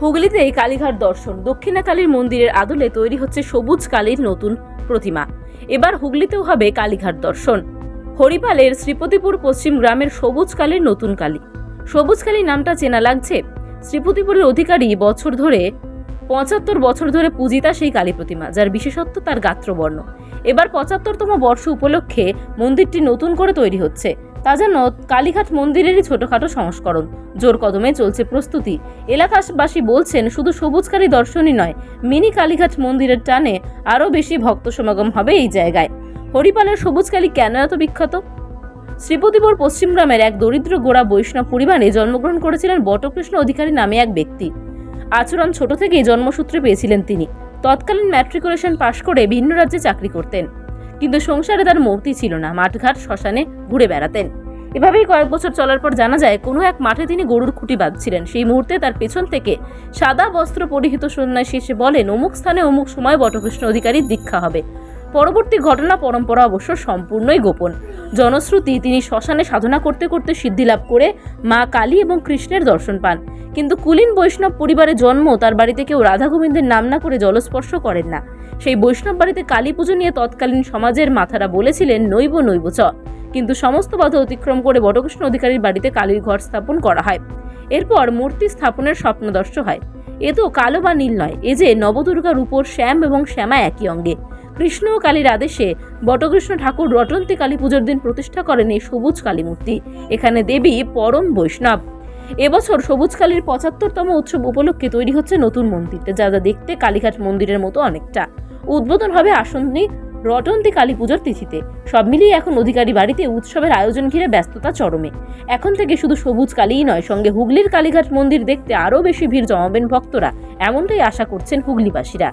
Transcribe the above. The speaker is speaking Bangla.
হুগলিতে কালীঘাট দর্শন। দক্ষিণা কালীর মন্দিরের আদলে তৈরি হচ্ছে সবুজ কালীর নতুন প্রতিমা। এবার হুগলিতেও হবে কালীঘাট দর্শন। হরিপালের শ্রীপতিপুর পশ্চিম গ্রামের সবুজ কালীর নতুন কালী। সবুজ কালী নামটা চেনা লাগছে। শ্রীপতিপুরের অধিকারী ৭৫ বছর ধরে পূজিতা সেই কালী প্রতিমা, যার বিশেষত্ব তার গাত্রবর্ণ। এবার ৭৫তম বর্ষ উপলক্ষে মন্দিরটি নতুন করে তৈরি হচ্ছে। তা যেন কালীঘাট মন্দিরেরই ছোটখাটো সংস্করণ। জোর কদমে চলছে প্রস্তুতি। এলাকাবাসী বলছেন, শুধু সবুজ কালী দর্শনই নয়, মিনি কালীঘাট মন্দিরের টানে আরও বেশি ভক্ত সমাগম হবে এই জায়গায়। হরিপালের সবুজ কালী কেন এত বিখ্যাত? শ্রীপতিপুর পশ্চিম গ্রামের এক দরিদ্র গোড়া বৈষ্ণব পরিবারে জন্মগ্রহণ করেছিলেন বটকৃষ্ণ অধিকারী নামে এক ব্যক্তি। আচরণ ছোট থেকেই জন্মসূত্রে পেয়েছিলেন তিনি। তৎকালীন ম্যাট্রিকুলেশন পাশ করে ভিন্ন রাজ্যে চাকরি করতেন, কিন্তু সংসারে তার মূর্তি ছিল না। মাঠঘাট শ্মশানে ঘুরে বেড়াতেন। এভাবেই কয়েক বছর চলার পর জানা যায়, কোনো এক মাঠে তিনি গরুর খুঁটি বাঁধছিলেন। সেই মুহূর্তে তার পেছন থেকে সাদা বস্ত্র পরিহিত সন্ন্যাসী এসে বলেন, অমুক স্থানে অমুক সময় বটকৃষ্ণ অধিকারীর দীক্ষা হবে। পরবর্তী ঘটনা পরম্পরা অবশ্য সম্পূর্ণই গোপন। জনশ্রুতি, তিনি শ্মশানে সাধনা করতে করতে সিদ্ধি লাভ করে মা কালী এবং কৃষ্ণের দর্শন পান। কিন্তু কুলীন বৈষ্ণব পরিবারে জন্ম, তার বাড়িতে কেউ রাধা গোবিন্দের নাম না করে জলস্পর্শ করেন না। সেই বৈষ্ণব বাড়িতে কালী পুজো নিয়ে তৎকালীন সমাজের মাথারা বলেছিলেন, নৈব নৈব চ। কিন্তু সমস্ত বাধা অতিক্রম করে বটকৃষ্ণ অধিকারীর বাড়িতে কালীর ঘর স্থাপন করা হয়। এরপর মূর্তি স্থাপনের স্বপ্নদর্শ হয়। এ তো কালো বা নীল নয়, এ যে নবদুর্গা রূপোর শ্যাম এবং শ্যামা একই অঙ্গে। কৃষ্ণ ও কালীর আদেশে বটকৃষ্ণ ঠাকুর রটন্তী কালী পুজোর দিন প্রতিষ্ঠা করেন এই সবুজ কালী মূর্তি। এখানে দেবী পরম বৈষ্ণব। এবছর সবুজ কালীর ৭৫তম উৎসব উপলক্ষে তৈরি হচ্ছে নতুন মন্দিরটা, যা দেখতে কালীঘাট মন্দিরের মতো অনেকটা। উদ্বোধন হবে আসন্নী রটন্তী কালী পুজোর তিথিতে। সব মিলিয়ে এখন অধিকারী বাড়িতে উৎসবের আয়োজন ঘিরে ব্যস্ততা চরমে। এখন থেকে শুধু সবুজ কালীই নয়, সঙ্গে হুগলির কালীঘাট মন্দির দেখতে আরও বেশি ভিড় জমাবেন ভক্তরা, এমনটাই আশা করছেন হুগলিবাসীরা।